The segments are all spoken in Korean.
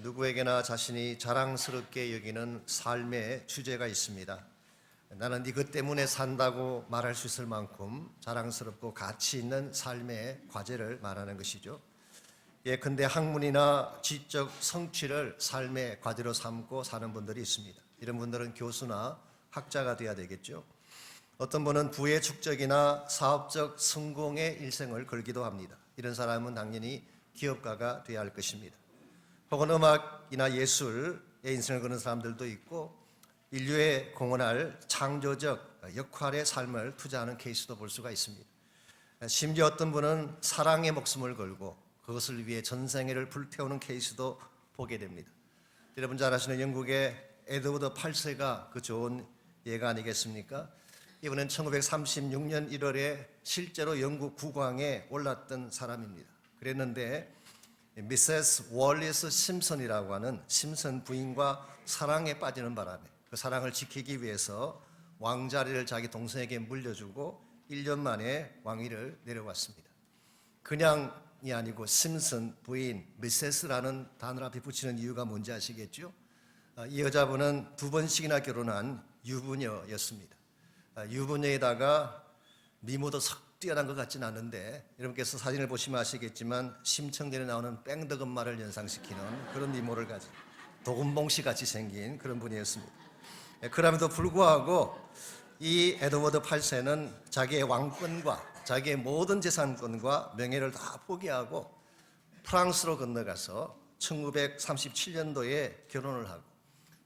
누구에게나 자신이 자랑스럽게 여기는 삶의 주제가 있습니다. 나는 이것 때문에 산다고 말할 수 있을 만큼 자랑스럽고 가치 있는 삶의 과제를 말하는 것이죠. 예컨대 학문이나 지적 성취를 삶의 과제로 삼고 사는 분들이 있습니다. 이런 분들은 교수나 학자가 되어야 되겠죠. 어떤 분은 부의 축적이나 사업적 성공의 일생을 걸기도 합니다. 이런 사람은 당연히 기업가가 되어야 할 것입니다. 혹은 음악이나 예술의 인생을 거는 사람들도 있고 인류에 공헌할 창조적 역할의 삶을 투자하는 케이스도 볼 수가 있습니다. 심지어 어떤 분은 사랑의 목숨을 걸고 그것을 위해 전생애를 불태우는 케이스도 보게 됩니다. 여러분 잘 아시는 영국의 에드워드 8세가 그 좋은 예가 아니겠습니까? 이분은 1936년 1월에 실제로 영국 국왕에 올랐던 사람입니다. 그랬는데 미세스 월리스 심슨이라고 하는 심슨 부인과 사랑에 빠지는 바람에 그 사랑을 지키기 위해서 왕자리를 자기 동생에게 물려주고 1년 만에 왕위를 내려왔습니다. 그냥이 아니고 심슨 부인 미세스라는 단어를 앞에 붙이는 이유가 뭔지 아시겠죠? 이 여자분은 2번씩이나 결혼한 유부녀였습니다. 유부녀에다가 미모도 석 뛰어난 것 같지는 않은데 여러분께서 사진을 보시면 아시겠지만 심청전에 나오는 뺑덕엄마를 연상시키는 그런 미모를 가진 도금봉씨 같이 생긴 그런 분이었습니다. 그럼에도 불구하고 이 에드워드 8세는 자기의 왕권과 자기의 모든 재산권과 명예를 다 포기하고 프랑스로 건너가서 1937년도에 결혼을 하고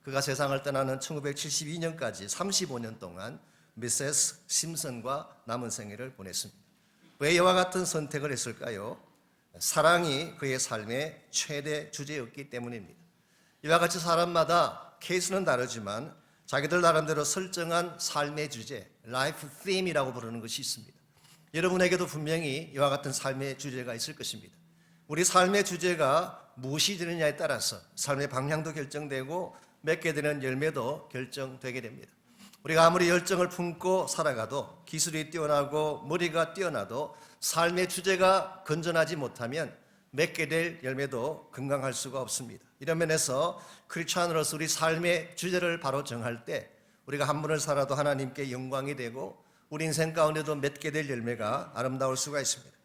그가 세상을 떠나는 1972년까지 35년 동안 미세스 심슨과 남은 생애를 보냈습니다. 왜 이와 같은 선택을 했을까요? 사랑이 그의 삶의 최대 주제였기 때문입니다. 이와 같이 사람마다 케이스는 다르지만 자기들 나름대로 설정한 삶의 주제, 라이프 팀이라고 부르는 것이 있습니다. 여러분에게도 분명히 이와 같은 삶의 주제가 있을 것입니다. 우리 삶의 주제가 무엇이 되느냐에 따라서 삶의 방향도 결정되고 맺게 되는 열매도 결정되게 됩니다. 우리가 아무리 열정을 품고 살아가도 기술이 뛰어나고 머리가 뛰어나도 삶의 주제가 건전하지 못하면 맺게 될 열매도 건강할 수가 없습니다. 이런 면에서 크리스찬으로서 우리 삶의 주제를 바로 정할 때 우리가 한 번을 살아도 하나님께 영광이 되고 우리 인생 가운데도 맺게 될 열매가 아름다울 수가 있습니다.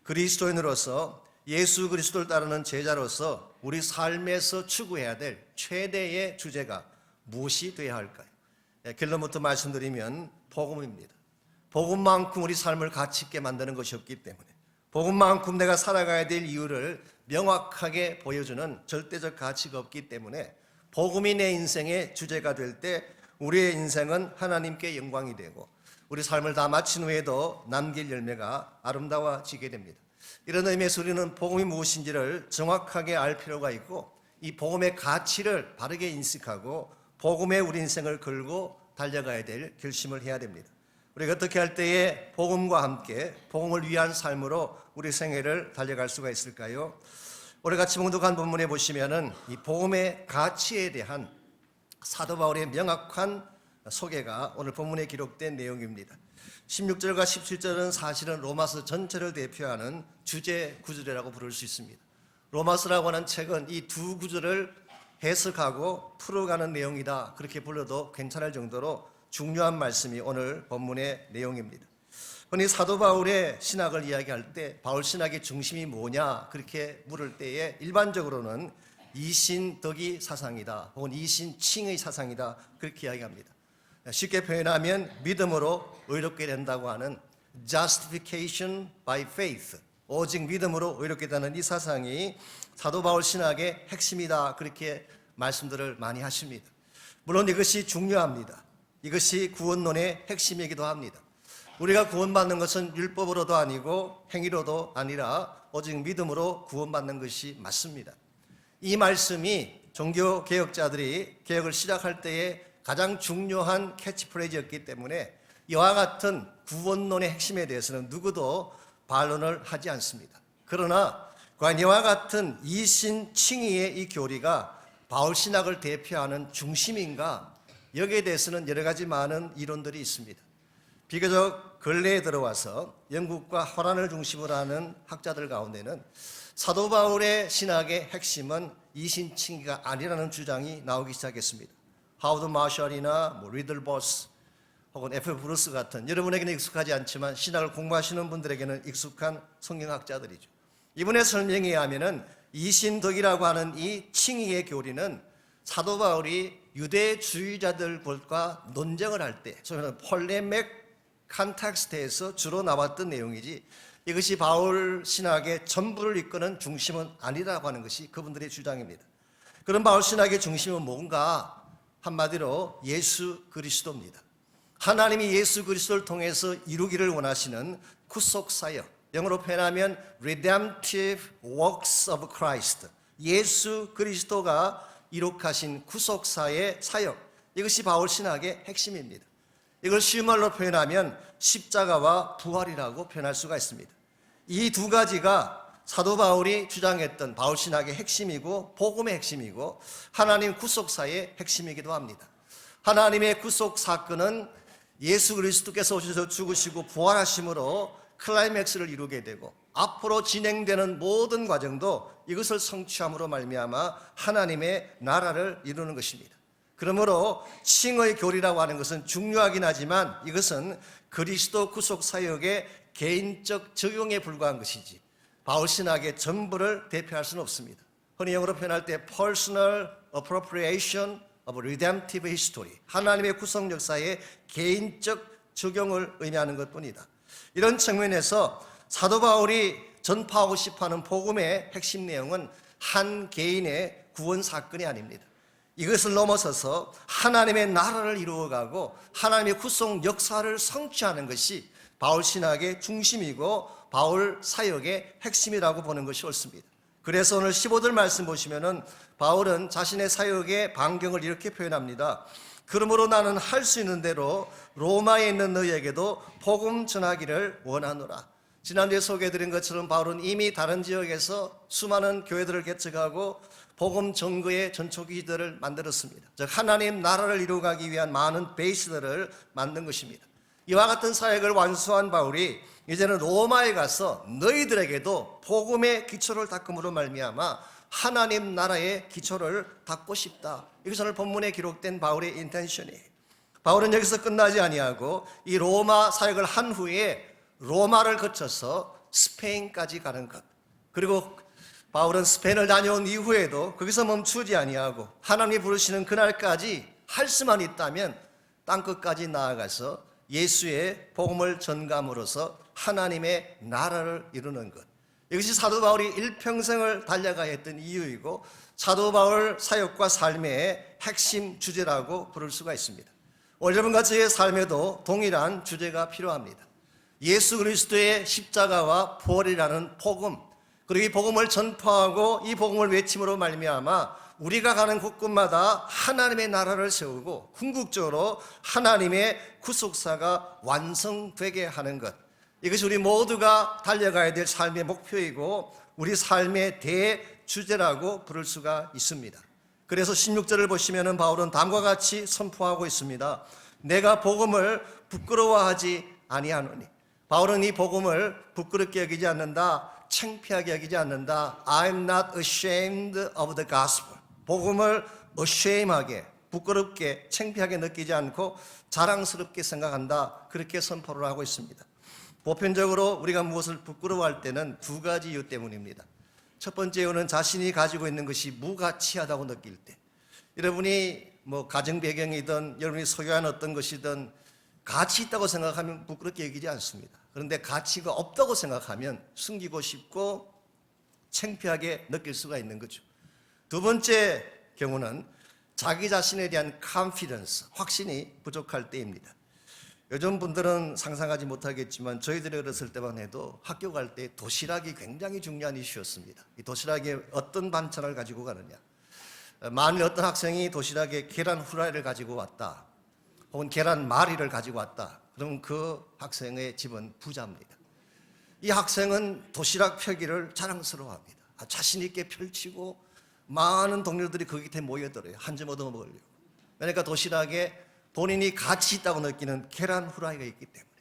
그리스도인으로서 예수 그리스도를 따르는 제자로서 우리 삶에서 추구해야 될 최대의 주제가 무엇이 되어야 할까요? 결론부터 말씀드리면 복음입니다. 복음만큼 우리 삶을 가치 있게 만드는 것이 없기 때문에 복음만큼 내가 살아가야 될 이유를 명확하게 보여주는 절대적 가치가 없기 때문에 복음이 내 인생의 주제가 될 때 우리의 인생은 하나님께 영광이 되고 우리 삶을 다 마친 후에도 남길 열매가 아름다워지게 됩니다. 이런 의미에서 우리는 복음이 무엇인지를 정확하게 알 필요가 있고 이 복음의 가치를 바르게 인식하고 복음에 우리 인생을 걸고 달려가야 될 결심을 해야 됩니다. 우리가 어떻게 할 때에 복음과 함께 복음을 위한 삶으로 우리 생애를 달려갈 수가 있을까요? 오늘 같이 봉독한 본문에 보시면은 이 복음의 가치에 대한 사도 바울의 명확한 소개가 오늘 본문에 기록된 내용입니다. 16절과 17절은 사실은 로마서 전체를 대표하는 주제 구절이라고 부를 수 있습니다. 로마서라고 하는 책은 이 두 구절을 해석하고 풀어가는 내용이다 그렇게 불러도 괜찮을 정도로 중요한 말씀이 오늘 본문의 내용입니다. 흔히 사도 바울의 신학을 이야기할 때 바울 신학의 중심이 뭐냐 그렇게 물을 때에 일반적으로는 이신덕이 사상이다 혹은 이신칭의 사상이다 그렇게 이야기합니다. 쉽게 표현하면 믿음으로 의롭게 된다고 하는 justification by faith, 오직 믿음으로 의롭게 되는 이 사상이 사도 바울 신학의 핵심이다 그렇게 말씀들을 많이 하십니다. 물론 이것이 중요합니다. 이것이 구원론의 핵심이기도 합니다. 우리가 구원받는 것은 율법으로도 아니고 행위로도 아니라 오직 믿음으로 구원받는 것이 맞습니다. 이 말씀이 종교개혁자들이 개혁을 시작할 때에 가장 중요한 캐치프레이즈였기 때문에 이와 같은 구원론의 핵심에 대해서는 누구도 반론을 하지 않습니다. 그러나 과연 이와 같은 이신칭의의 이 교리가 바울 신학을 대표하는 중심인가? 여기에 대해서는 여러 가지 많은 이론들이 있습니다. 비교적 근래에 들어와서 영국과 호란을 중심으로 하는 학자들 가운데는 사도 바울의 신학의 핵심은 이신칭의가 아니라는 주장이 나오기 시작했습니다. 하워드 마셜이나 리들버스 혹은 F. 브루스 같은 여러분에게는 익숙하지 않지만 신학을 공부하시는 분들에게는 익숙한 성경학자들이죠. 이분의 설명에 의하면은 이신덕이라고 하는 이 칭의의 교리는 사도 바울이 유대주의자들과 논쟁을 할 때, 소위 폴레믹 컨텍스트에서 주로 나왔던 내용이지 이것이 바울 신학의 전부를 이끄는 중심은 아니라고 하는 것이 그분들의 주장입니다. 그런 바울 신학의 중심은 뭔가? 한마디로 예수 그리스도입니다. 하나님이 예수 그리스도를 통해서 이루기를 원하시는 구속사역, 영어로 표현하면 redemptive works of Christ, 예수 그리스도가 이룩하신 구속사의 사역, 이것이 바울 신학의 핵심입니다. 이걸 쉬운 말로 표현하면 십자가와 부활이라고 표현할 수가 있습니다. 이 두 가지가 사도 바울이 주장했던 바울 신학의 핵심이고 복음의 핵심이고 하나님 구속사의 핵심이기도 합니다. 하나님의 구속 사건은 예수 그리스도께서 오셔서 죽으시고 부활하심으로 클라이맥스를 이루게 되고 앞으로 진행되는 모든 과정도 이것을 성취함으로 말미암아 하나님의 나라를 이루는 것입니다. 그러므로 칭의 교리라고 하는 것은 중요하긴 하지만 이것은 그리스도 구속 사역의 개인적 적용에 불과한 것이지 바울 신학의 전부를 대표할 수는 없습니다. 흔히 영어로 표현할 때 personal appropriation of redemptive history, 하나님의 구속 역사의 개인적 적용을 의미하는 것뿐이다. 이런 측면에서 사도 바울이 전파하고 싶어하는 복음의 핵심 내용은 한 개인의 구원 사건이 아닙니다. 이것을 넘어서서 하나님의 나라를 이루어가고 하나님의 구속 역사를 성취하는 것이 바울 신학의 중심이고 바울 사역의 핵심이라고 보는 것이 옳습니다. 그래서 오늘 15절 말씀 보시면은 바울은 자신의 사역의 반경을 이렇게 표현합니다. 그러므로 나는 할 수 있는 대로 로마에 있는 너희에게도 복음 전하기를 원하노라. 지난주에 소개해드린 것처럼 바울은 이미 다른 지역에서 수많은 교회들을 개척하고 복음 전거의 전초기들을 만들었습니다. 즉 하나님 나라를 이루어가기 위한 많은 베이스들을 만든 것입니다. 이와 같은 사역을 완수한 바울이 이제는 로마에 가서 너희들에게도 복음의 기초를 닦음으로 말미암아 하나님 나라의 기초를 닦고 싶다. 이것이 오늘 본문에 기록된 바울의 인텐션이에요. 바울은 여기서 끝나지 아니하고 이 로마 사역을 한 후에 로마를 거쳐서 스페인까지 가는 것, 그리고 바울은 스페인을 다녀온 이후에도 거기서 멈추지 아니하고 하나님이 부르시는 그날까지 할 수만 있다면 땅끝까지 나아가서 예수의 복음을 전감으로써 하나님의 나라를 이루는 것, 이것이 사도 바울이 일평생을 달려가야 했던 이유이고 사도 바울 사역과 삶의 핵심 주제라고 부를 수가 있습니다. 오늘 여러분과 저의 삶에도 동일한 주제가 필요합니다. 예수 그리스도의 십자가와 부활이라는 복음, 그리고 이 복음을 전파하고 이 복음을 외침으로 말미암아 우리가 가는 곳곳마다 하나님의 나라를 세우고 궁극적으로 하나님의 구속사가 완성되게 하는 것, 이것이 우리 모두가 달려가야 될 삶의 목표이고 우리 삶의 대주제라고 부를 수가 있습니다. 그래서 16절을 보시면 바울은 다음과 같이 선포하고 있습니다. 내가 복음을 부끄러워하지 아니하노니. 바울은 이 복음을 부끄럽게 여기지 않는다, 창피하게 여기지 않는다. I'm not ashamed of the gospel. 복음을 ashame하게, 부끄럽게, 창피하게 느끼지 않고 자랑스럽게 생각한다. 그렇게 선포를 하고 있습니다. 보편적으로 우리가 무엇을 부끄러워할 때는 두 가지 이유 때문입니다. 첫 번째 이유는 자신이 가지고 있는 것이 무가치하다고 느낄 때, 여러분이 가정 배경이든 여러분이 소유한 어떤 것이든 가치 있다고 생각하면 부끄럽게 여기지 않습니다. 그런데 가치가 없다고 생각하면 숨기고 싶고 창피하게 느낄 수가 있는 거죠. 두 번째 경우는 자기 자신에 대한 confidence, 확신이 부족할 때입니다. 요즘 분들은 상상하지 못하겠지만 저희들이 어렸을 때만 해도 학교 갈 때 도시락이 굉장히 중요한 이슈였습니다. 이 도시락에 어떤 반찬을 가지고 가느냐, 만일 어떤 학생이 도시락에 계란 후라이를 가지고 왔다, 혹은 계란 말이를 가지고 왔다, 그러면 그 학생의 집은 부자입니다. 이 학생은 도시락 펴기를 자랑스러워합니다. 자신 있게 펼치고 많은 동료들이 그 곁에 모여들어요. 한 점 얻어 먹으려고. 그러니까 도시락에 본인이 가치 있다고 느끼는 계란 후라이가 있기 때문에.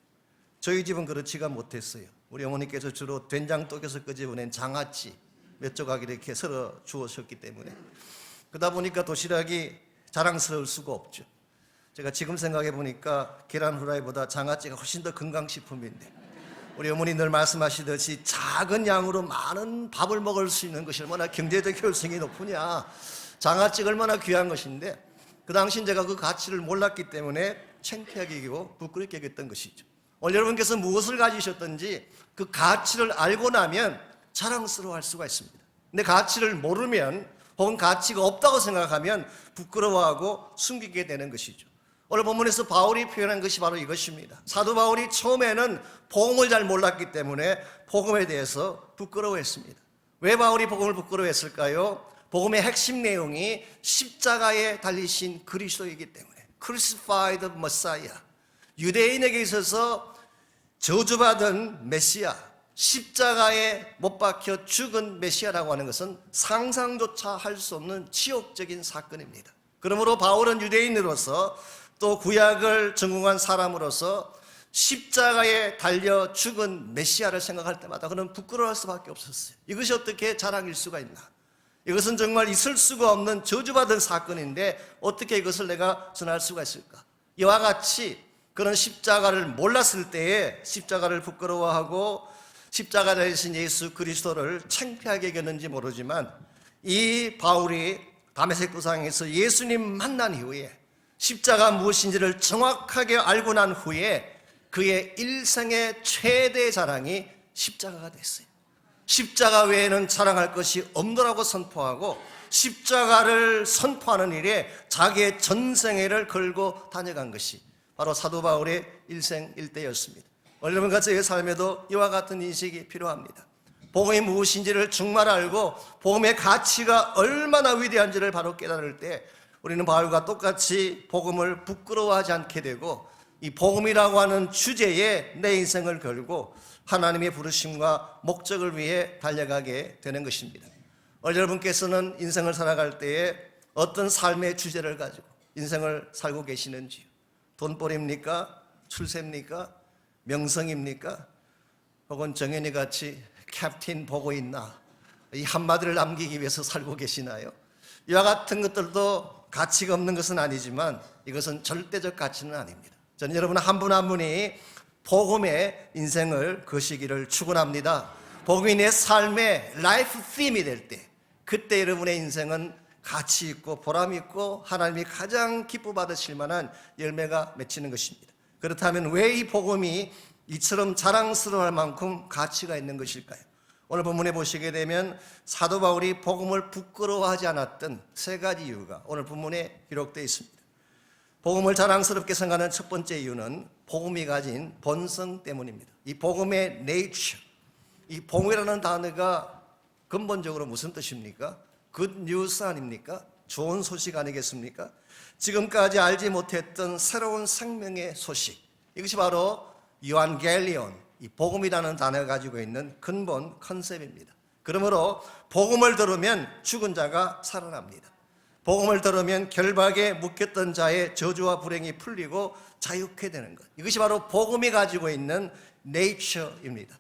저희 집은 그렇지가 못했어요. 우리 어머니께서 주로 된장독에서 끄집어낸 장아찌, 몇 조각 이렇게 썰어 주었기 때문에 그러다 보니까 도시락이 자랑스러울 수가 없죠. 제가 지금 생각해 보니까 계란 후라이보다 장아찌가 훨씬 더 건강식품인데 우리 어머니 늘 말씀하시듯이 작은 양으로 많은 밥을 먹을 수 있는 것이 얼마나 경제적 효율성이 높으냐, 장아찌가 얼마나 귀한 것인데 그 당시 제가 그 가치를 몰랐기 때문에 창피하게 여기고 부끄럽게 여겼던 것이죠. 오늘 여러분께서 무엇을 가지셨든지 그 가치를 알고 나면 자랑스러워할 수가 있습니다. 근데 가치를 모르면 혹은 가치가 없다고 생각하면 부끄러워하고 숨기게 되는 것이죠. 오늘 본문에서 바울이 표현한 것이 바로 이것입니다. 사도 바울이 처음에는 복음을 잘 몰랐기 때문에 복음에 대해서 부끄러워했습니다. 왜 바울이 복음을 부끄러워했을까요? 복음의 핵심 내용이 십자가에 달리신 그리스도이기 때문에, crucified Messiah, 유대인에게 있어서 저주받은 메시아, 십자가에 못 박혀 죽은 메시아라고 하는 것은 상상조차 할 수 없는 치욕적인 사건입니다. 그러므로 바울은 유대인으로서 또 구약을 전공한 사람으로서 십자가에 달려 죽은 메시아를 생각할 때마다 그는 부끄러워할 수밖에 없었어요. 이것이 어떻게 자랑일 수가 있나? 이것은 정말 있을 수가 없는 저주받은 사건인데 어떻게 이것을 내가 전할 수가 있을까? 이와 같이 그런 십자가를 몰랐을 때에 십자가를 부끄러워하고 십자가 되신 예수 그리스도를 창피하게 여겼는지 모르지만 이 바울이 다메섹 도상에서 예수님 만난 이후에 십자가 무엇인지를 정확하게 알고 난 후에 그의 일생의 최대 자랑이 십자가가 됐어요. 십자가 외에는 자랑할 것이 없노라고 선포하고 십자가를 선포하는 일에 자기의 전생애를 걸고 다녀간 것이 바로 사도 바울의 일생일대였습니다. 여러분과 저의 삶에도 이와 같은 인식이 필요합니다. 복음이 무엇인지를 정말 알고 복음의 가치가 얼마나 위대한지를 바로 깨달을 때 우리는 바울과 똑같이 복음을 부끄러워하지 않게 되고 이 복음이라고 하는 주제에 내 인생을 걸고 하나님의 부르심과 목적을 위해 달려가게 되는 것입니다. 여러분께서는 인생을 살아갈 때에 어떤 삶의 주제를 가지고 인생을 살고 계시는지요? 돈벌이입니까? 출세입니까? 명성입니까? 혹은 정현이 같이 캡틴 보고 있나? 이 한마디를 남기기 위해서 살고 계시나요? 이와 같은 것들도 가치가 없는 것은 아니지만 이것은 절대적 가치는 아닙니다. 저는 여러분 한 분 한 분이 복음의 인생을 거시기를 축원합니다. 복음이 내 삶의 라이프 팀이 될 때 그때 여러분의 인생은 가치 있고 보람 있고 하나님이 가장 기뻐 받으실 만한 열매가 맺히는 것입니다. 그렇다면 왜 이 복음이 이처럼 자랑스러워할 만큼 가치가 있는 것일까요? 오늘 본문에 보시게 되면 사도 바울이 복음을 부끄러워하지 않았던 세 가지 이유가 오늘 본문에 기록되어 있습니다. 복음을 자랑스럽게 생각하는 첫 번째 이유는 복음이 가진 본성 때문입니다. 이 복음의 nature, 이 복음이라는 단어가 근본적으로 무슨 뜻입니까? good news 아닙니까? 좋은 소식 아니겠습니까? 지금까지 알지 못했던 새로운 생명의 소식, 이것이 바로 이완겔리온, 이 복음이라는 단어가 가지고 있는 근본 컨셉입니다. 그러므로 복음을 들으면 죽은 자가 살아납니다. 복음을 들으면 결박에 묶였던 자의 저주와 불행이 풀리고 자유케 되는 것, 이것이 바로 복음이 가지고 있는 네이처입니다.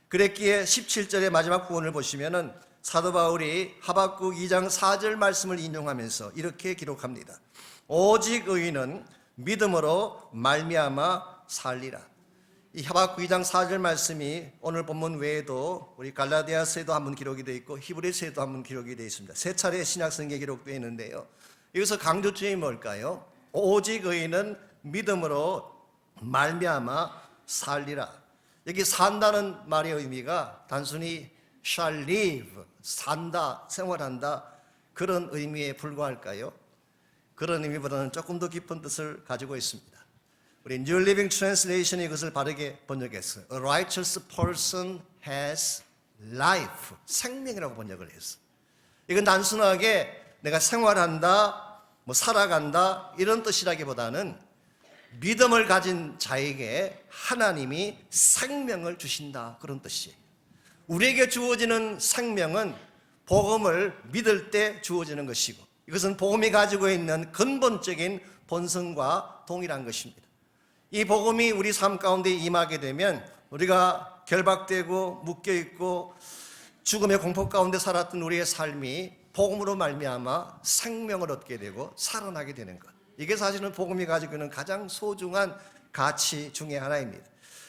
그랬기에 17절의 마지막 부분을 보시면은 사도 바울이 하박국 2장 4절 말씀을 인용하면서 이렇게 기록합니다. 오직 의인은 믿음으로 말미암아 살리라. 이 하박국 2장 4절 말씀이 오늘 본문 외에도 우리 갈라디아서에도 한번 기록이 되어 있고 히브리서에도 한번 기록이 되어 있습니다. 세 차례 신약성경에 기록되어 있는데요. 여기서 강조점이 뭘까요? 오직 의인은 믿음으로 말미암아 살리라. 여기 산다는 말의 의미가 단순히 shall live, 산다, 생활한다 그런 의미에 불과할까요? 그런 의미보다는 조금 더 깊은 뜻을 가지고 있습니다. 우리 New Living Translation이 이것을 바르게 번역했어요. A righteous person has life, 생명이라고 번역을 했어요. 이건 단순하게 내가 생활한다, 살아간다 이런 뜻이라기보다는 믿음을 가진 자에게 하나님이 생명을 주신다 그런 뜻이에요. 우리에게 주어지는 생명은 복음을 믿을 때 주어지는 것이고 이것은 복음이 가지고 있는 근본적인 본성과 동일한 것입니다. 이 복음이 우리 삶 가운데 임하게 되면 우리가 결박되고 묶여있고 죽음의 공포 가운데 살았던 우리의 삶이 복음으로 말미암아 생명을 얻게 되고 살아나게 되는 것. 이게 사실은 복음이 가지고 있는 가장 소중한 가치 중의 하나입니다.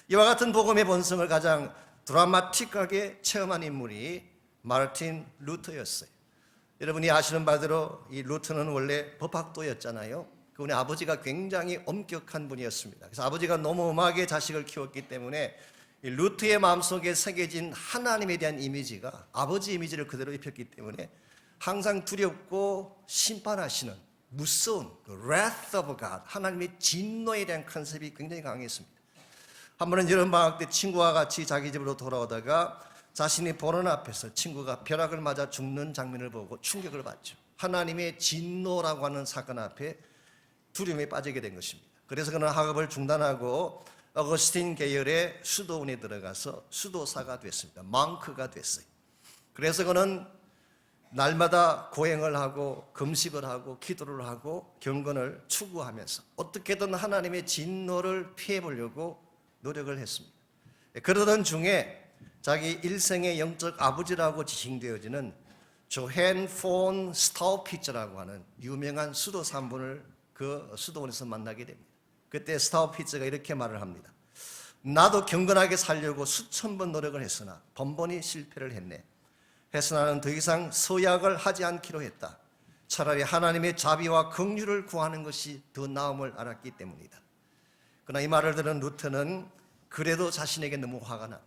이와 같은 복음의 본성을 가장 드라마틱하게 체험한 인물이 마르틴 루터였어요. 여러분이 아시는 바대로 이 루터는 원래 법학도였잖아요. 그분의 아버지가 굉장히 엄격한 분이었습니다. 그래서 아버지가 너무 엄하게 자식을 키웠기 때문에 이 루터의 마음속에 새겨진 하나님에 대한 이미지가 아버지 이미지를 그대로 입혔기 때문에 항상 두렵고 심판하시는 무서운 wrath of God, 하나님의 진노에 대한 컨셉이 굉장히 강했습니다. 한 번은 여름방학 때 친구와 같이 자기 집으로 돌아오다가 자신이 보는 앞에서 친구가 벼락을 맞아 죽는 장면을 보고 충격을 받죠. 하나님의 진노라고 하는 사건 앞에 두려움에 빠지게 된 것입니다. 그래서 그는 학업을 중단하고 어거스틴 계열의 수도원에 들어가서 수도사가 됐습니다. 멍크가 됐어요. 그래서 그는 날마다 고행을 하고 금식을 하고 기도를 하고 경건을 추구하면서 어떻게든 하나님의 진노를 피해보려고 노력을 했습니다. 그러던 중에 자기 일생의 영적 아버지라고 지칭되어지는 조헨 폰 스타우피츠라고 하는 유명한 수도사 한 분을 그 수도원에서 만나게 됩니다. 그때 스타우피츠가 이렇게 말을 합니다. 나도 경건하게 살려고 수천 번 노력을 했으나 번번이 실패를 했네. 해서 나는 더 이상 서약을 하지 않기로 했다. 차라리 하나님의 자비와 긍휼을 구하는 것이 더 나음을 알았기 때문이다. 그러나 이 말을 들은 루터는 그래도 자신에게 너무 화가 난대.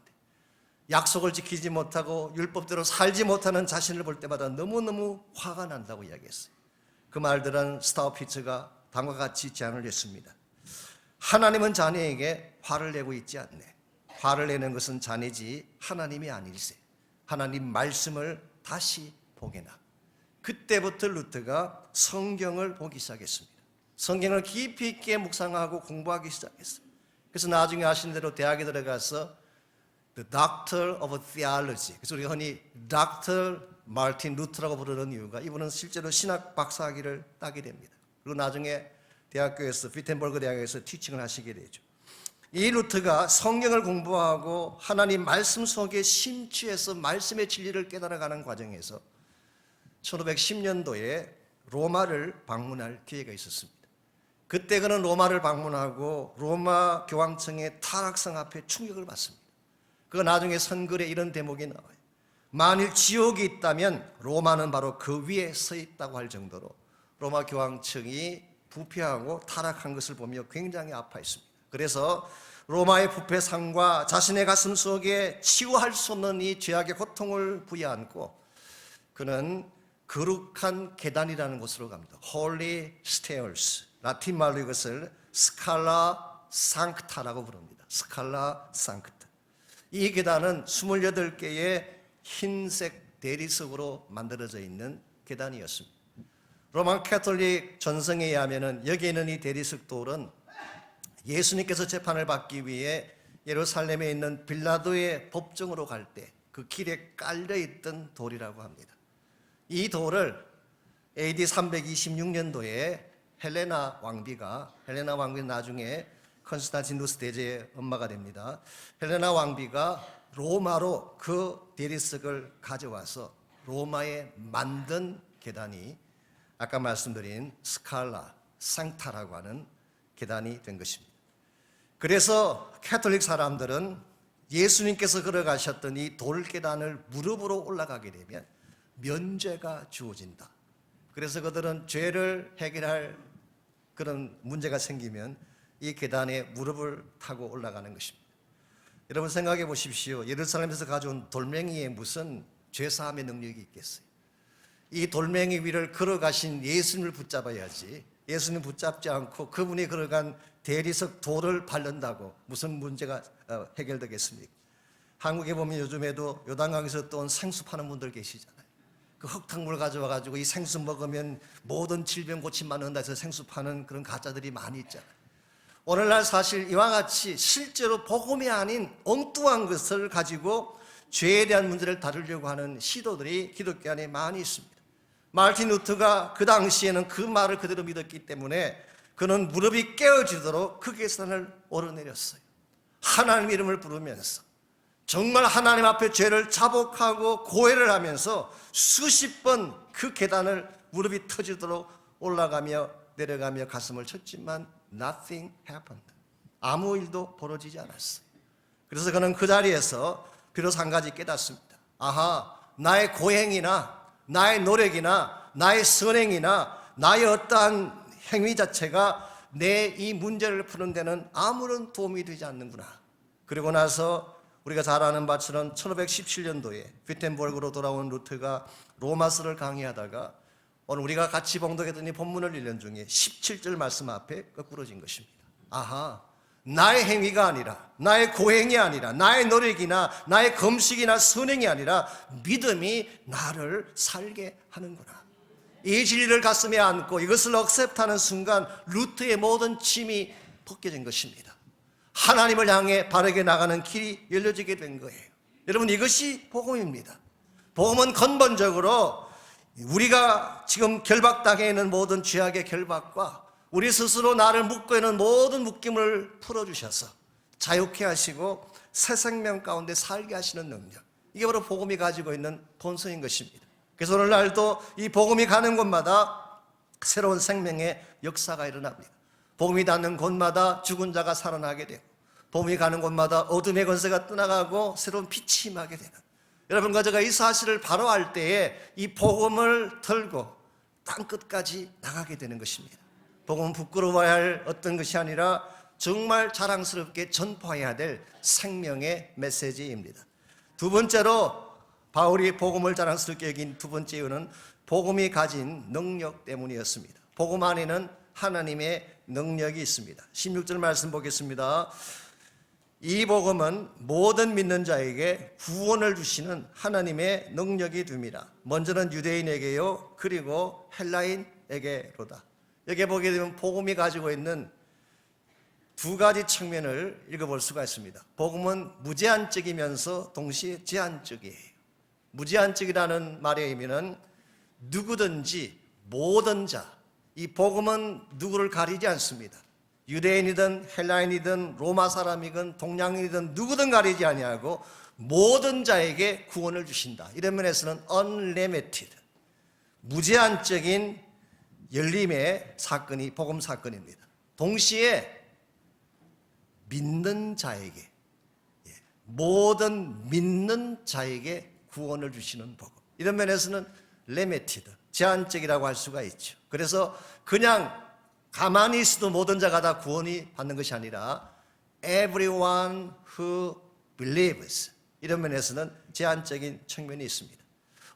약속을 지키지 못하고 율법대로 살지 못하는 자신을 볼 때마다 너무너무 화가 난다고 이야기했어요. 그 말들은 스타우피츠가 다음과 같이 제안을 했습니다. 하나님은 자네에게 화를 내고 있지 않네. 화를 내는 것은 자네지 하나님이 아닐세. 하나님 말씀을 다시 보게나. 그때부터 루터가 성경을 보기 시작했습니다. 성경을 깊이 있게 묵상하고 공부하기 시작했어요. 그래서 나중에 아시는 대로 대학에 들어가서 The Doctor of Theology, 그래서 우리가 흔히 Dr. 마르틴 루터라고 부르는 이유가 이분은 실제로 신학 박사학위를 따게 됩니다. 그리고 나중에 대학교에서 비텐버그 대학에서 티칭을 하시게 되죠. 이 루터가 성경을 공부하고 하나님 말씀 속에 심취해서 말씀의 진리를 깨달아가는 과정에서 1510년도에 로마를 방문할 기회가 있었습니다. 그때 그는 로마를 방문하고 로마 교황청의 타락성 앞에 충격을 받습니다. 그 나중에 선글에 이런 대목이 나와요. 만일 지옥이 있다면 로마는 바로 그 위에 서 있다고 할 정도로 로마 교황청이 부패하고 타락한 것을 보며 굉장히 아파했습니다. 그래서 로마의 부패상과 자신의 가슴 속에 치유할 수 없는 이 죄악의 고통을 부여안고 그는 거룩한 계단이라는 곳으로 갑니다. Holy Stairs, 라틴 말로 이것을 스칼라 상크타라고 부릅니다. 스칼라 상크타. 이 계단은 28개의 흰색 대리석으로 만들어져 있는 계단이었습니다. 로마 캐톨릭 전성에 의하면 여기 있는 이 대리석 돌은 예수님께서 재판을 받기 위해 예루살렘에 있는 빌라도의 법정으로 갈 때 그 길에 깔려있던 돌이라고 합니다. 이 돌을 AD 326년도에 헬레나 왕비는 나중에 컨스탄티누스 대제의 엄마가 됩니다. 헬레나 왕비가 로마로 그 대리석을 가져와서 로마에 만든 계단이 아까 말씀드린 스칼라 상타라고 하는 계단이 된 것입니다. 그래서 캐톨릭 사람들은 예수님께서 걸어가셨던 이 돌계단을 무릎으로 올라가게 되면 면죄가 주어진다. 그래서 그들은 죄를 해결할 그런 문제가 생기면 이 계단에 무릎을 타고 올라가는 것입니다. 여러분 생각해 보십시오. 예루살렘에서 가져온 돌멩이에 무슨 죄사함의 능력이 있겠어요? 이 돌멩이 위를 걸어가신 예수님을 붙잡아야지, 예수님 붙잡지 않고 그분이 걸어간 대리석 돌을 밟는다고 무슨 문제가 해결되겠습니까? 한국에 보면 요즘에도 요단강에서 또 온 생수 파는 분들 계시잖아요. 그 흙탕물 가져와가지고 이 생수 먹으면 모든 질병 고침받는다 해서 생수 파는 그런 가짜들이 많이 있잖아요. 오늘날 사실 이와 같이 실제로 복음이 아닌 엉뚱한 것을 가지고 죄에 대한 문제를 다루려고 하는 시도들이 기독교 안에 많이 있습니다. 마르틴 루터가 그 당시에는 그 말을 그대로 믿었기 때문에 그는 무릎이 깨어지도록 그 계단을 오르내렸어요. 하나님 이름을 부르면서 정말 하나님 앞에 죄를 자복하고 고해를 하면서 수십 번 그 계단을 무릎이 터지도록 올라가며 내려가며 가슴을 쳤지만 nothing happened. 아무 일도 벌어지지 않았어요. 그래서 그는 그 자리에서 비로소 한 가지 깨닫습니다. 아하, 나의 고행이나 나의 노력이나 나의 선행이나 나의 어떠한 행위 자체가 내 이 문제를 푸는 데는 아무런 도움이 되지 않는구나. 그리고 나서 우리가 잘 아는 바처럼 1517년도에 위텐버그로 돌아온 루트가 로마서를 강의하다가 오늘 우리가 같이 봉독했던 이 본문을 읽는 중에 17절 말씀 앞에 거꾸러진 것입니다. 아하, 나의 행위가 아니라 나의 고행이 아니라 나의 노력이나 나의 금식이나 선행이 아니라 믿음이 나를 살게 하는구나. 이 진리를 가슴에 안고 이것을 억셉트하는 순간 루트의 모든 짐이 벗겨진 것입니다. 하나님을 향해 바르게 나가는 길이 열려지게 된 거예요. 여러분, 이것이 복음입니다. 복음은 근본적으로 우리가 지금 결박당해 있는 모든 죄악의 결박과 우리 스스로 나를 묶고 있는 모든 묶임을 풀어주셔서 자유케 하시고 새 생명 가운데 살게 하시는 능력, 이게 바로 복음이 가지고 있는 본성인 것입니다. 그래서 오늘날도 이 복음이 가는 곳마다 새로운 생명의 역사가 일어납니다. 복음이 닿는 곳마다 죽은 자가 살아나게 되고, 복음이 가는 곳마다 어둠의 권세가 떠나가고 새로운 빛이 임하게 되는, 여러분과 제가 이 사실을 바로 알 때에 이 복음을 들고 땅끝까지 나가게 되는 것입니다. 복음은 부끄러워야 할 어떤 것이 아니라 정말 자랑스럽게 전파해야 될 생명의 메시지입니다. 두 번째로 바울이 복음을 자랑스럽게 여긴 두 번째 이유는 복음이 가진 능력 때문이었습니다. 복음 안에는 하나님의 능력이 있습니다. 16절 말씀 보겠습니다. 이 복음은 모든 믿는 자에게 구원을 주시는 하나님의 능력이 됩니다. 먼저는 유대인에게요, 그리고 헬라인에게로다. 여기 보게 되면 복음이 가지고 있는 두 가지 측면을 읽어볼 수가 있습니다. 복음은 무제한적이면서 동시에 제한적이에요. 무제한적이라는 말의 의미는 누구든지 모든 자, 이 복음은 누구를 가리지 않습니다. 유대인이든 헬라인이든 로마 사람이든 동양인이든 누구든 가리지 아니하고 모든 자에게 구원을 주신다. 이런 면에서는 unlimited, 무제한적인 열림의 사건이 복음 사건입니다. 동시에 믿는 자에게, 모든 믿는 자에게 구원을 주시는 복음, 이런 면에서는 limited, 제한적이라고 할 수가 있죠. 그래서 그냥 가만히 있어도 모든 자가 다 구원이 받는 것이 아니라 everyone who believes, 이런 면에서는 제한적인 측면이 있습니다.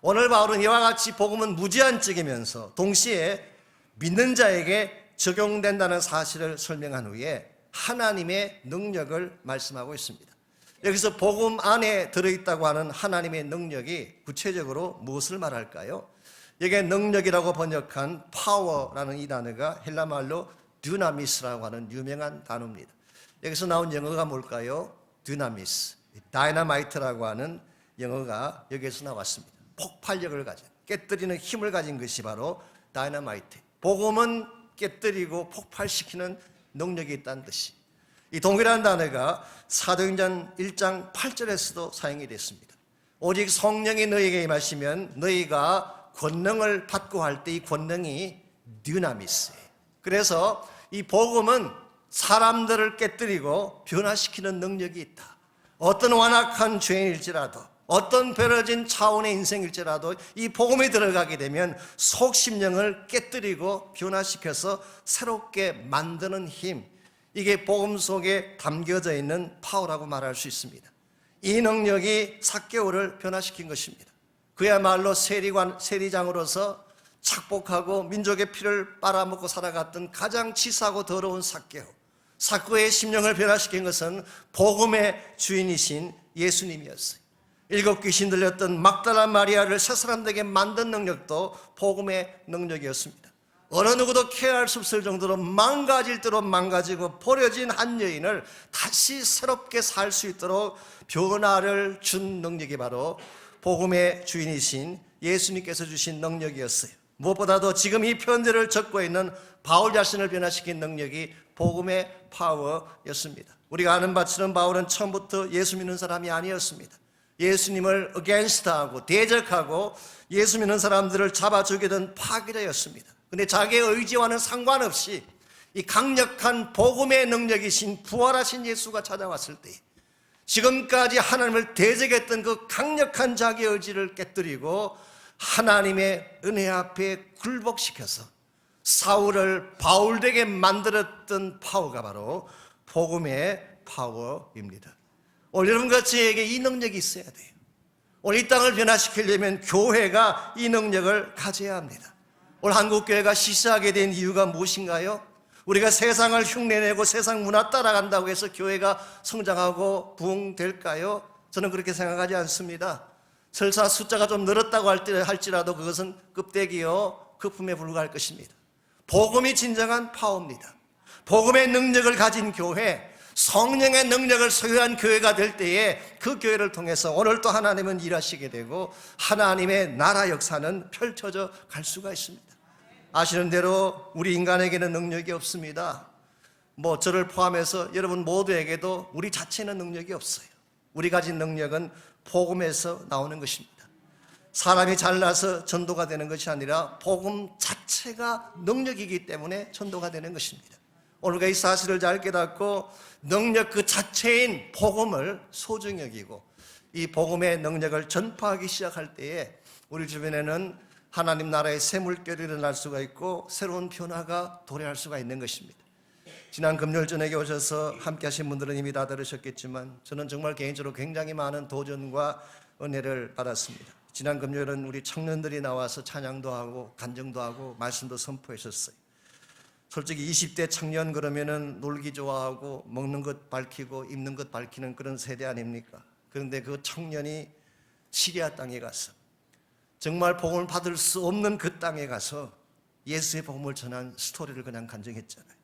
오늘 바울은 이와 같이 복음은 무제한적이면서 동시에 믿는 자에게 적용된다는 사실을 설명한 후에 하나님의 능력을 말씀하고 있습니다. 여기서 복음 안에 들어있다고 하는 하나님의 능력이 구체적으로 무엇을 말할까요? 여기에 능력이라고 번역한 파워라는 이 단어가 헬라말로 듀나미스라고 하는 유명한 단어입니다. 여기서 나온 영어가 뭘까요? 듀나미스, 다이너마이트라고 하는 영어가 여기에서 나왔습니다. 폭발력을 가진, 깨뜨리는 힘을 가진 것이 바로 다이너마이트. 복음은 깨뜨리고 폭발시키는 능력이 있다는 뜻이, 이 동일한 단어가 사도행전 1장 8절에서도 사용이 됐습니다. 오직 성령이 너희에게 임하시면 너희가 권능을 받고 할 때 이 권능이 듀나미스예요. 그래서 이 복음은 사람들을 깨뜨리고 변화시키는 능력이 있다. 어떤 완악한 죄인일지라도, 어떤 벌어진 차원의 인생일지라도 이 복음에 들어가게 되면 속심령을 깨뜨리고 변화시켜서 새롭게 만드는 힘, 이게 복음 속에 담겨져 있는 파워라고 말할 수 있습니다. 이 능력이 삭개오를 변화시킨 것입니다. 그야말로 세리장으로서 착복하고 민족의 피를 빨아먹고 살아갔던 가장 치사하고 더러운 삭개오의 심령을 변화시킨 것은 복음의 주인이신 예수님이었어요. 7 귀신 들렸던 막달라 마리아를 새 사람 되게 만든 능력도 복음의 능력이었습니다. 어느 누구도 케어할 수 없을 정도로 망가질 대로 망가지고 버려진 한 여인을 다시 새롭게 살 수 있도록 변화를 준 능력이 바로 복음의 주인이신 예수님께서 주신 능력이었어요. 무엇보다도 지금 이 편지를 적고 있는 바울 자신을 변화시킨 능력이 복음의 파워였습니다. 우리가 아는 바처럼 바울은 처음부터 예수 믿는 사람이 아니었습니다. 예수님을 against하고 대적하고 예수 믿는 사람들을 잡아 죽이던 파괴자였습니다. 그런데 자기의 의지와는 상관없이 이 강력한 복음의 능력이신 부활하신 예수가 찾아왔을 때 지금까지 하나님을 대적했던 그 강력한 자기의 의지를 깨뜨리고 하나님의 은혜 앞에 굴복시켜서 사울을 바울되게 만들었던 파워가 바로 복음의 파워입니다. 오늘 여러분과 저에게 이 능력이 있어야 돼요. 오늘 이 땅을 변화시키려면 교회가 이 능력을 가져야 합니다. 오늘 한국교회가 시시하게 된 이유가 무엇인가요? 우리가 세상을 흉내내고 세상 문화 따라간다고 해서 교회가 성장하고 부흥될까요? 저는 그렇게 생각하지 않습니다. 설사 숫자가 좀 늘었다고 할지라도 그것은 껍데기요 거품에 불과할 것입니다. 복음이 진정한 파워입니다. 복음의 능력을 가진 교회, 성령의 능력을 소유한 교회가 될 때에 그 교회를 통해서 오늘 또 하나님은 일하시게 되고 하나님의 나라 역사는 펼쳐져 갈 수가 있습니다. 아시는 대로 우리 인간에게는 능력이 없습니다. 저를 포함해서 여러분 모두에게도 우리 자체는 능력이 없어요. 우리 가진 능력은 복음에서 나오는 것입니다. 사람이 잘나서 전도가 되는 것이 아니라 복음 자체가 능력이기 때문에 전도가 되는 것입니다. 오늘과 이 사실을 잘 깨닫고 능력 그 자체인 복음을 소중히 여기고 이 복음의 능력을 전파하기 시작할 때에 우리 주변에는 하나님 나라의 새 물결이 일어날 수가 있고 새로운 변화가 도래할 수가 있는 것입니다. 지난 금요일 저녁에 오셔서 함께 하신 분들은 이미 다 들으셨겠지만 저는 정말 개인적으로 굉장히 많은 도전과 은혜를 받았습니다. 지난 금요일은 우리 청년들이 나와서 찬양도 하고 간증도 하고 말씀도 선포하셨어요. 솔직히 20대 청년 그러면은 놀기 좋아하고 먹는 것 밝히고 입는 것 밝히는 그런 세대 아닙니까? 그런데 그 청년이 시리아 땅에 가서 정말 복음을 받을 수 없는 그 땅에 가서 예수의 복음을 전한 스토리를 그냥 간증했잖아요.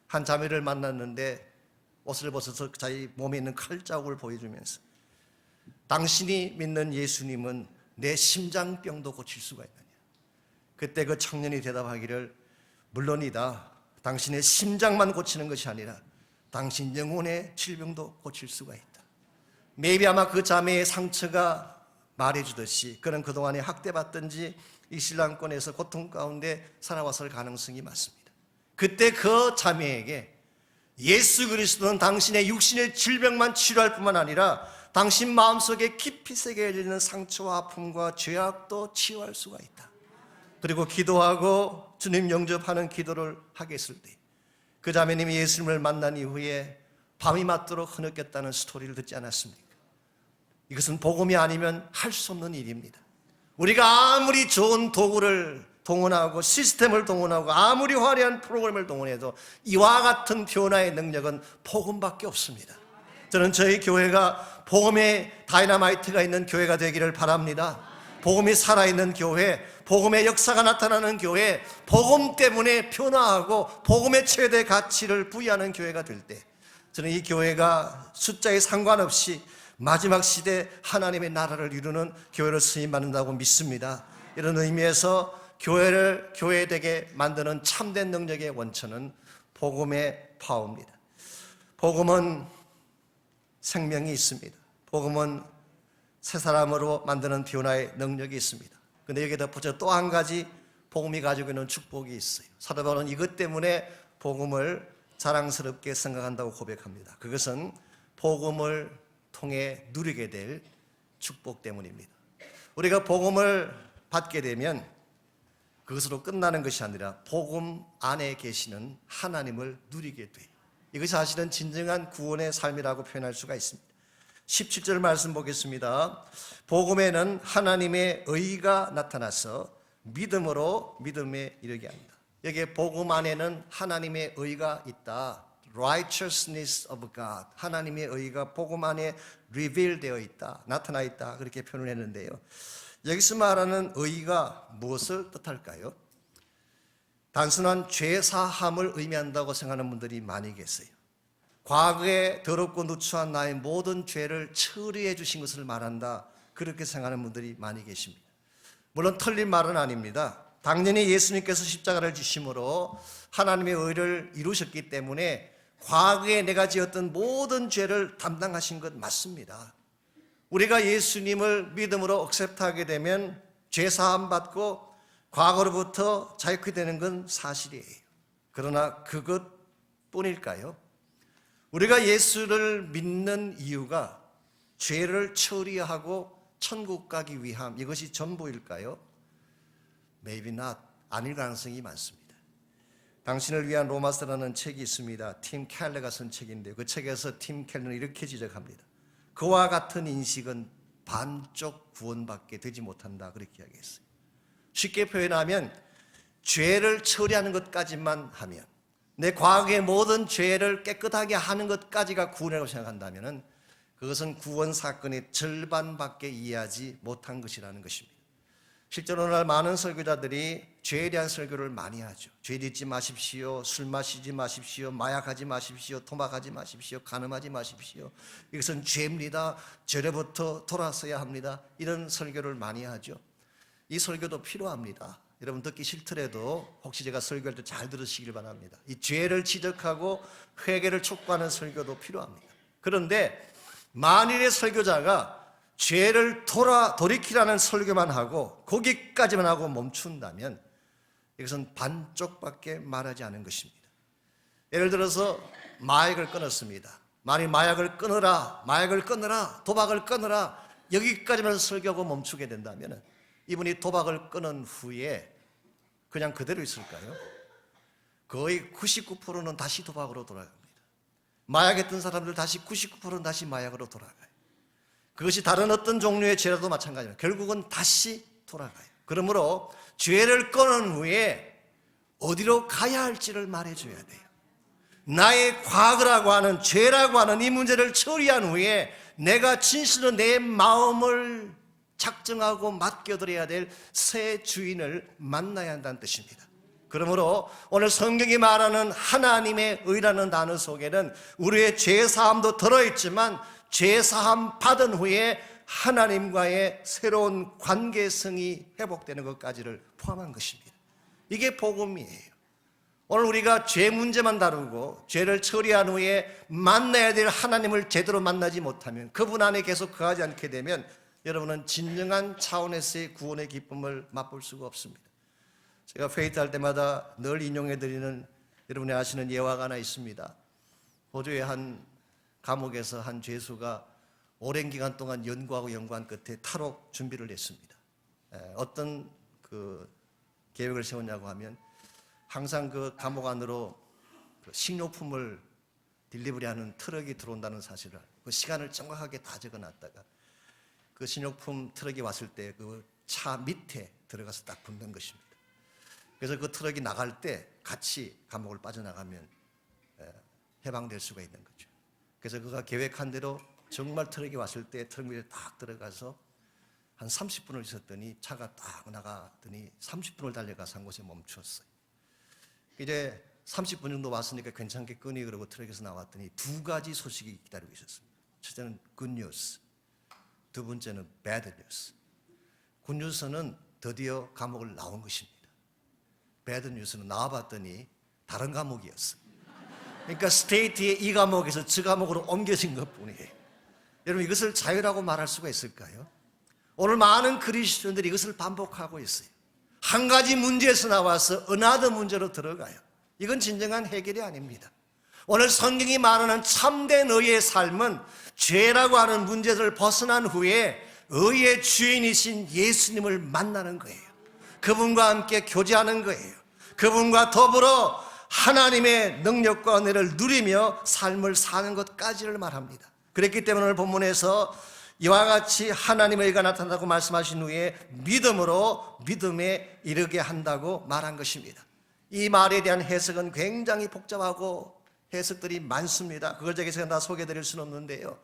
한 자매를 만났는데 옷을 벗어서 자기 몸에 있는 칼자국을 보여주면서 당신이 믿는 예수님은 내 심장병도 고칠 수가 있느냐. 그때 그 청년이 대답하기를 물론이다. 당신의 심장만 고치는 것이 아니라 당신 영혼의 질병도 고칠 수가 있다. maybe 아마 그 자매의 상처가 말해주듯이 그는 그동안에 학대받든지 이슬람권에서 고통 가운데 살아왔을 가능성이 많습니다. 그때 그 자매에게 예수 그리스도는 당신의 육신의 질병만 치료할 뿐만 아니라 당신 마음속에 깊이 새겨 열리는 상처와 아픔과 죄악도 치유할 수가 있다. 그리고 기도하고 주님 영접하는 기도를 하게 했을 때 그 자매님이 예수님을 만난 이후에 밤이 맞도록 흐느꼈다는 스토리를 듣지 않았습니까? 이것은 복음이 아니면 할 수 없는 일입니다. 우리가 아무리 좋은 도구를 동원하고 시스템을 동원하고 아무리 화려한 프로그램을 동원해도 이와 같은 변화의 능력은 복음밖에 없습니다. 저는 저희 교회가 복음의 다이너마이트가 있는 교회가 되기를 바랍니다. 복음이 살아있는 교회, 복음의 역사가 나타나는 교회, 복음 때문에 변화하고 복음의 최대 가치를 부여하는 교회가 될 때 저는 이 교회가 숫자에 상관없이 마지막 시대 하나님의 나라를 이루는 교회로 쓰임받는다고 믿습니다. 이런 의미에서 교회를 교회되게 만드는 참된 능력의 원천은 복음의 파워입니다. 복음은 생명이 있습니다. 복음은 새 사람으로 만드는 변화의 능력이 있습니다. 그런데 여기에 덧붙여 또 한 가지 복음이 가지고 있는 축복이 있어요. 사도 바울은 이것 때문에 복음을 자랑스럽게 생각한다고 고백합니다. 그것은 복음을 통해 누리게 될 축복 때문입니다. 우리가 복음을 받게 되면 그것으로 끝나는 것이 아니라 복음 안에 계시는 하나님을 누리게 돼요. 이것이 사실은 진정한 구원의 삶이라고 표현할 수가 있습니다. 17절 말씀 보겠습니다. 복음에는 하나님의 의가 나타나서 믿음으로 믿음에 이르게 합니다. 여기에 복음 안에는 하나님의 의가 있다. Righteousness of God. 하나님의 의가 복음 안에 reveal 되어 있다. 나타나 있다. 그렇게 표현을 했는데요. 여기서 말하는 의가 무엇을 뜻할까요? 단순한 죄사함을 의미한다고 생각하는 분들이 많이 계세요. 과거에 더럽고 누추한 나의 모든 죄를 처리해 주신 것을 말한다. 그렇게 생각하는 분들이 많이 계십니다. 물론 틀린 말은 아닙니다. 당연히 예수님께서 십자가를 지심으로 하나님의 의를 이루셨기 때문에 과거에 내가 지었던 모든 죄를 담당하신 것 맞습니다. 우리가 예수님을 믿음으로 억셉트하게 되면 죄 사함 받고 과거로부터 자유케 되는 건 사실이에요. 그러나 그것뿐일까요? 우리가 예수를 믿는 이유가 죄를 처리하고 천국 가기 위함, 이것이 전부일까요? Maybe not. 아닐 가능성이 많습니다. 당신을 위한 로마서라는 책이 있습니다. 팀 켈러가 쓴 책인데 그 책에서 팀 켈러는 이렇게 지적합니다. 그와 같은 인식은 반쪽 구원받게 되지 못한다, 그렇게 이야기했어요. 쉽게 표현하면 죄를 처리하는 것까지만 하면, 내 과거의 모든 죄를 깨끗하게 하는 것까지가 구원이라고 생각한다면 그것은 구원 사건의 절반밖에 이해하지 못한 것이라는 것입니다. 실제로 오늘날 많은 설교자들이 죄에 대한 설교를 많이 하죠. 죄 짓지 마십시오, 술 마시지 마십시오, 마약하지 마십시오, 토막하지 마십시오, 간음하지 마십시오. 이것은 죄입니다. 죄로부터 돌아서야 합니다. 이런 설교를 많이 하죠. 이 설교도 필요합니다. 여러분 듣기 싫더라도 혹시 제가 설교할 때 잘 들으시길 바랍니다. 이 죄를 지적하고 회개를 촉구하는 설교도 필요합니다. 그런데 만일의 설교자가 죄를 돌이키라는 설교만 하고 거기까지만 하고 멈춘다면 이것은 반쪽밖에 말하지 않은 것입니다. 예를 들어서 마약을 끊었습니다. 만일 마약을 끊어라, 도박을 끊어라, 여기까지만 설교하고 멈추게 된다면 이분이 도박을 끊은 후에 그냥 그대로 있을까요? 거의 99%는 다시 도박으로 돌아갑니다. 마약했던 사람들 다시 99%는 다시 마약으로 돌아가요. 그것이 다른 어떤 종류의 죄라도 마찬가지입니다. 결국은 다시 돌아가요. 그러므로 죄를 끊은 후에 어디로 가야 할지를 말해줘야 돼요. 나의 과거라고 하는 죄라고 하는 이 문제를 처리한 후에 내가 진실로 내 마음을 작정하고 맡겨드려야 될 새 주인을 만나야 한다는 뜻입니다. 그러므로 오늘 성경이 말하는 하나님의 의라는 단어 속에는 우리의 죄사함도 들어있지만 죄사함 받은 후에 하나님과의 새로운 관계성이 회복되는 것까지를 포함한 것입니다. 이게 복음이에요. 오늘 우리가 죄 문제만 다루고 죄를 처리한 후에 만나야 될 하나님을 제대로 만나지 못하면, 그분 안에 계속 거하지 않게 되면 여러분은 진정한 차원에서의 구원의 기쁨을 맛볼 수가 없습니다. 제가 페이트할 때마다 늘 인용해드리는 여러분이 아시는 예화가 하나 있습니다. 호주의 한 감옥에서 한 죄수가 오랜 기간 동안 연구한 끝에 탈옥 준비를 했습니다. 어떤 계획을 세웠냐고 하면 항상 그 감옥 안으로 식료품을 딜리버리하는 트럭이 들어온다는 사실을 알고 그 시간을 정확하게 다 적어놨다가 그 식료품 트럭이 왔을 때 그 차 밑에 들어가서 딱 붙는 것입니다. 그래서 그 트럭이 나갈 때 같이 감옥을 빠져나가면 해방될 수가 있는 거죠. 그래서 그가 계획한 대로 정말 트럭이 왔을 때 트럭 밑에 딱 들어가서 한 30분을 있었더니 차가 딱 나가더니 30분을 달려가서 한 곳에 멈추었어요. 이제 30분 정도 왔으니까 괜찮겠거니 그러고 트럭에서 나왔더니 두 가지 소식이 기다리고 있었습니다. 첫째는 good news, 두 번째는 bad news. good news는 드디어 감옥을 나온 것입니다. bad news는 나와봤더니 다른 감옥이었어요. 그러니까 스테이트의 이 감옥에서 저 감옥으로 옮겨진 것뿐이에요. 여러분 이것을 자유라고 말할 수가 있을까요? 오늘 많은 그리스도인들이 이것을 반복하고 있어요. 한 가지 문제에서 나와서 another 문제로 들어가요. 이건 진정한 해결이 아닙니다. 오늘 성경이 말하는 참된 의의 삶은 죄라고 하는 문제를 벗어난 후에 의의 주인이신 예수님을 만나는 거예요. 그분과 함께 교제하는 거예요. 그분과 더불어 하나님의 능력과 은혜를 누리며 삶을 사는 것까지를 말합니다. 그랬기 때문에 오늘 본문에서 이와 같이 하나님의 의가 나타난다고 말씀하신 후에 믿음으로 믿음에 이르게 한다고 말한 것입니다. 이 말에 대한 해석은 굉장히 복잡하고 해석들이 많습니다. 그걸 제가 다 소개해드릴 수는 없는데요.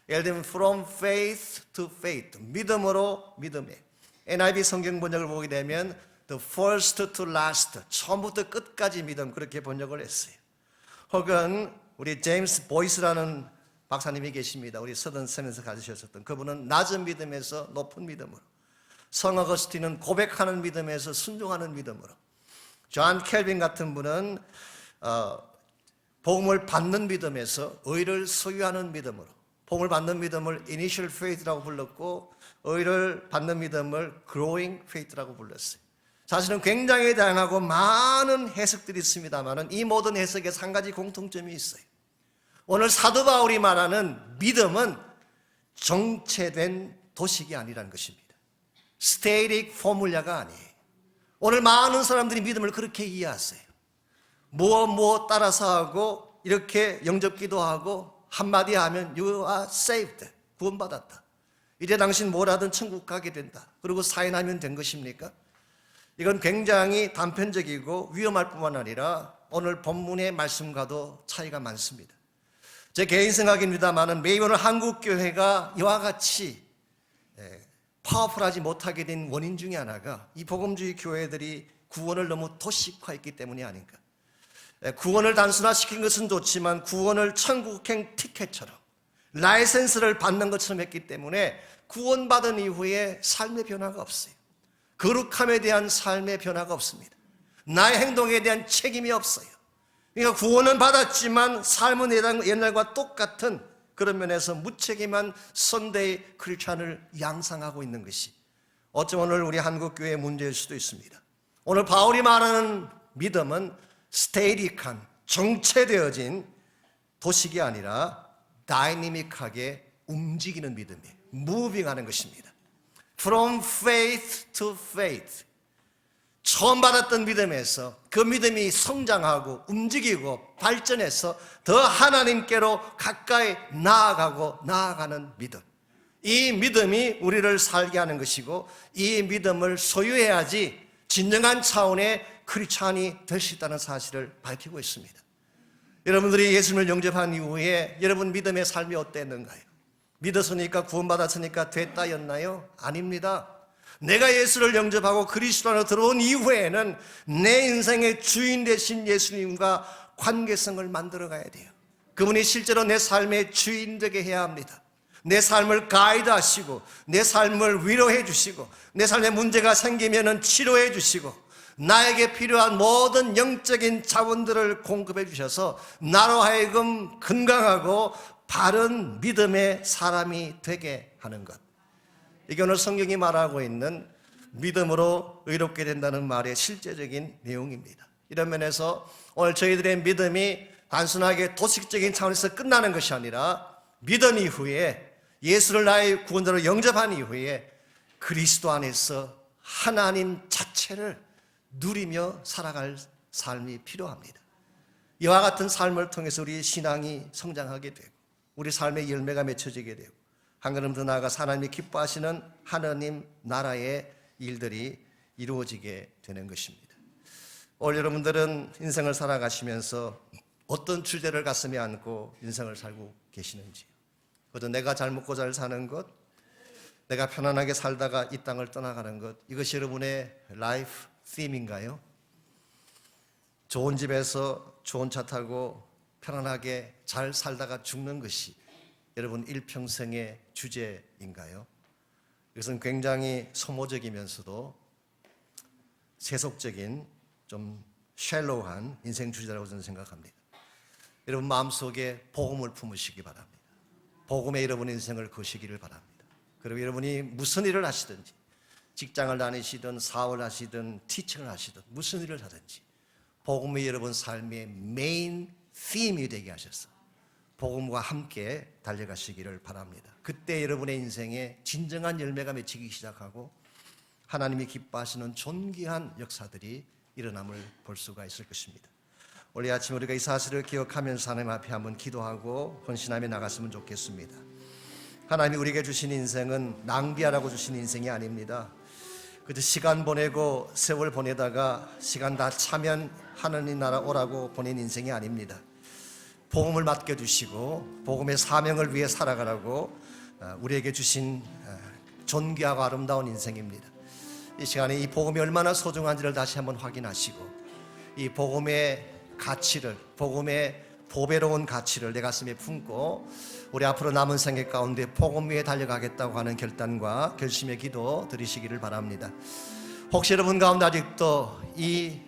예를 들면 from faith to faith, 믿음으로 믿음에. NIV 성경 번역을 보게 되면 the first to last, 처음부터 끝까지 믿음, 그렇게 번역을 했어요. 혹은 우리 제임스 보이스라는 박사님이 계십니다. 우리 서든sem에서 가르치셨던 그분은 낮은 믿음에서 높은 믿음으로, 성 어거스틴은 고백하는 믿음에서 순종하는 믿음으로, 존 켈빈 같은 분은 복음을 받는 믿음에서 의를 소유하는 믿음으로, 복음을 받는 믿음을 initial faith라고 불렀고 의를 받는 믿음을 growing faith라고 불렀어요. 사실은 굉장히 다양하고 많은 해석들이 있습니다만 이 모든 해석에 한 가지 공통점이 있어요. 오늘 사도 바울이 말하는 믿음은 정체된 도식이 아니라는 것입니다. 스테이릭 포뮬라가 아니에요. 오늘 많은 사람들이 믿음을 그렇게 이해하세요. 무엇 따라서 하고 이렇게 영접기도 하고 한마디 하면 You are saved, 구원받았다. 이제 당신 뭐라든 천국 가게 된다. 그리고 사인하면 된 것입니까? 이건 굉장히 단편적이고 위험할 뿐만 아니라 오늘 본문의 말씀과도 차이가 많습니다. 제 개인 생각입니다만은 매일 오늘 한국교회가 이와 같이 파워풀하지 못하게 된 원인 중에 하나가 이 복음주의 교회들이 구원을 너무 도식화했기 때문이 아닌가. 구원을 단순화시킨 것은 좋지만 구원을 천국행 티켓처럼 라이센스를 받는 것처럼 했기 때문에 구원받은 이후에 삶의 변화가 없어요. 거룩함에 대한 삶의 변화가 없습니다. 나의 행동에 대한 책임이 없어요. 그러니까 구원은 받았지만 삶은 옛날과 똑같은 그런 면에서 무책임한 선데이 크리스찬을 양상하고 있는 것이 어쩌면 오늘 우리 한국교회의 문제일 수도 있습니다. 오늘 바울이 말하는 믿음은 스테이릭한 정체되어진 도식이 아니라 다이내믹하게 움직이는 믿음이에요. 무빙하는 것입니다. From faith to faith. 처음 받았던 믿음에서 그 믿음이 성장하고 움직이고 발전해서 더 하나님께로 가까이 나아가는 믿음. 이 믿음이 우리를 살게 하는 것이고 이 믿음을 소유해야지 진정한 차원의 크리스찬이 될 수 있다는 사실을 밝히고 있습니다. 여러분들이 예수님을 영접한 이후에 여러분 믿음의 삶이 어땠는가요? 믿었으니까 구원받았으니까 됐다였나요? 아닙니다. 내가 예수를 영접하고 그리스도 안으로 들어온 이후에는 내 인생의 주인 되신 예수님과 관계성을 만들어 가야 돼요. 그분이 실제로 내 삶의 주인 되게 해야 합니다. 내 삶을 가이드하시고 내 삶을 위로해 주시고 내 삶에 문제가 생기면 치료해 주시고 나에게 필요한 모든 영적인 자원들을 공급해 주셔서 나로 하여금 건강하고 바른 믿음의 사람이 되게 하는 것. 이게 오늘 성경이 말하고 있는 믿음으로 의롭게 된다는 말의 실제적인 내용입니다. 이런 면에서 오늘 저희들의 믿음이 단순하게 도식적인 차원에서 끝나는 것이 아니라 믿음 이후에 예수를 나의 구원자로 영접한 이후에 그리스도 안에서 하나님 자체를 누리며 살아갈 삶이 필요합니다. 이와 같은 삶을 통해서 우리의 신앙이 성장하게 되고 우리 삶의 열매가 맺혀지게 되고 한 걸음 더 나아가 하나님이 기뻐하시는 하나님 나라의 일들이 이루어지게 되는 것입니다. 오늘 여러분들은 인생을 살아가시면서 어떤 주제를 가슴에 안고 인생을 살고 계시는지, 그것도 내가 잘 먹고 잘 사는 것, 내가 편안하게 살다가 이 땅을 떠나가는 것, 이것이 여러분의 라이프 팀인가요? 좋은 집에서 좋은 차 타고 편안하게 잘 살다가 죽는 것이 여러분 일평생의 주제인가요? 이것은 굉장히 소모적이면서도 세속적인 좀 샬로우한 인생 주제라고 저는 생각합니다. 여러분 마음속에 복음을 품으시기 바랍니다. 복음에 여러분의 인생을 거시기를 바랍니다. 그리고 여러분이 무슨 일을 하시든지 직장을 다니시든 사업을 하시든 티칭을 하시든 무슨 일을 하든지 복음이 여러분 삶의 메인 팀이 되게 하셔서 복음과 함께 달려가시기를 바랍니다. 그때 여러분의 인생에 진정한 열매가 맺히기 시작하고 하나님이 기뻐하시는 존귀한 역사들이 일어남을 볼 수가 있을 것입니다. 오늘 아침 우리가 이 사실을 기억하면서 하나님 앞에 한번 기도하고 헌신하며 나갔으면 좋겠습니다. 하나님이 우리에게 주신 인생은 낭비하라고 주신 인생이 아닙니다. 그저 시간 보내고 세월 보내다가 시간 다 차면 하나님 나라 오라고 보낸 인생이 아닙니다. 복음을 맡겨주시고 복음의 사명을 위해 살아가라고 우리에게 주신 존귀하고 아름다운 인생입니다. 이 시간에 이 복음이 얼마나 소중한지를 다시 한번 확인하시고 이 복음의 가치를, 복음의 보배로운 가치를 내 가슴에 품고 우리 앞으로 남은 생애 가운데 복음 위에 달려가겠다고 하는 결단과 결심의 기도 드리시기를 바랍니다. 혹시 여러분 가운데 아직도 이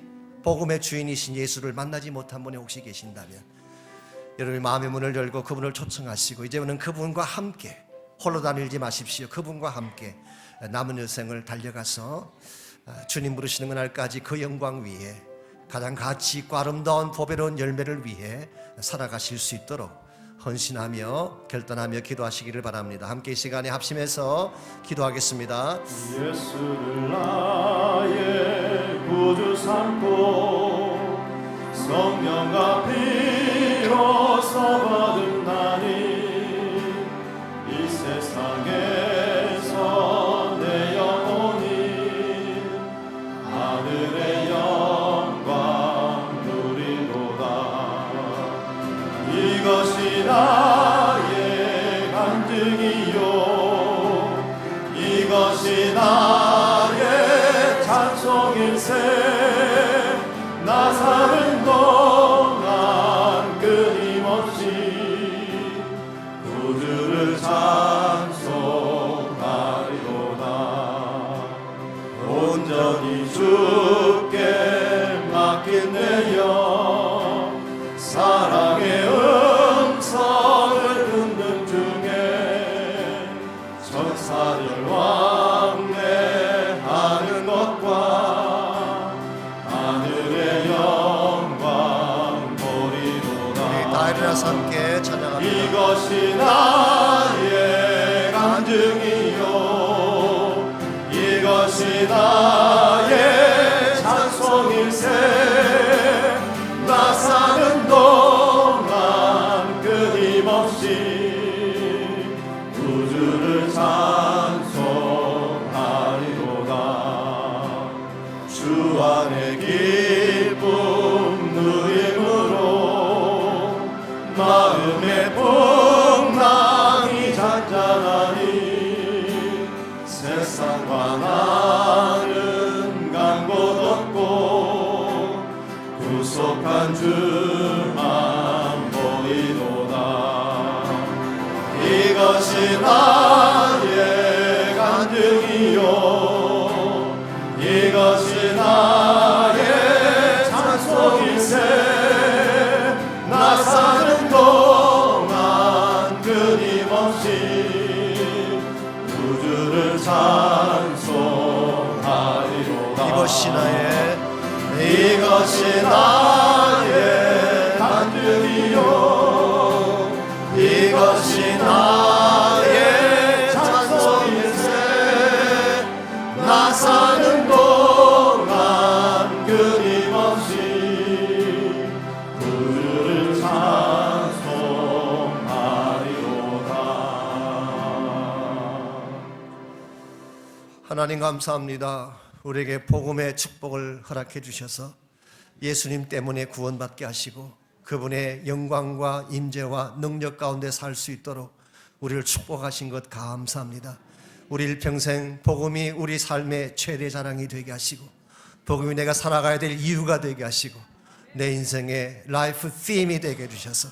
복음의 주인이신 예수를 만나지 못한 분이 혹시 계신다면 여러분이 마음의 문을 열고 그분을 초청하시고 이제는 그분과 함께 홀로 다니지 마십시오. 그분과 함께 남은 여생을 달려가서 주님 부르시는 그날까지 그 영광 위에 가장 가치 있고 아름다운 보배로운 열매를 위해 살아가실 수 있도록 헌신하며 결단하며 기도하시기를 바랍니다. 함께 이 시간에 합심해서 기도하겠습니다. 예수를 나의 구주 삼고 성령과 피로서 거듭나니 이 세상에서 내 영혼이 하늘의 영광 누리도다. 이것이 나의 간증이요 이것이 나의 찬송일세. 나 사는 동안 끊임없이 구주를 찬송하리로다. 온전히 주께 맡긴 내 영 사랑의 음성을 듣는 중에 천사들 왕래하는 것과 하늘의 영광 보리로다. 우리 다 일어나서 함께 찬양합니다. 이것이 나의 간증이요 이것이 나의 찬송일세. 나 사는 동안 끊임없이 구주를 찬송하리로다. 주 안에 기쁨 누림으로 마음의 풍랑이 잔잔하니 세상과 나는 간 곳 없고 구속한 주만 보이도다. 이것이 나의 간증이요 이것이 나의 찬송일세. 나 사는 동안 끊임없이 구주를 찬송하리로다. 이것이 나의 간증이요 이것이 나의 찬송일세. 나 사는 동안 끊임없이 구주를 찬송하리로다. 하나님 감사합니다. 우리에게 복음의 축복을 허락해 주셔서 예수님 때문에 구원받게 하시고 그분의 영광과 임재와 능력 가운데 살 수 있도록 우리를 축복하신 것 감사합니다. 우리 일평생 복음이 우리 삶의 최대 자랑이 되게 하시고 복음이 내가 살아가야 될 이유가 되게 하시고 내 인생의 라이프 팀이 되게 해주셔서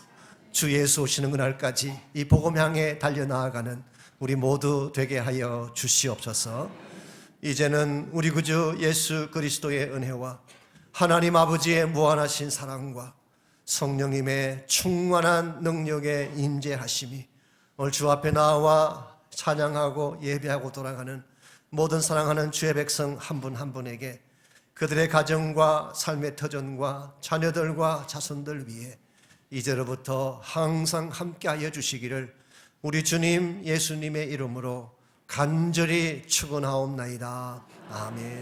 주 예수 오시는 그날까지 이 복음 향해 달려나아가는 우리 모두 되게 하여 주시옵소서. 이제는 우리 구주 예수 그리스도의 은혜와 하나님 아버지의 무한하신 사랑과 성령님의 충만한 능력의 임재하심이 오늘 주 앞에 나와 찬양하고 예배하고 돌아가는 모든 사랑하는 주의 백성 한 분 한 분에게 그들의 가정과 삶의 터전과 자녀들과 자손들 위해 이제로부터 항상 함께하여 주시기를 우리 주님 예수님의 이름으로 간절히 축원하옵나이다. 아멘.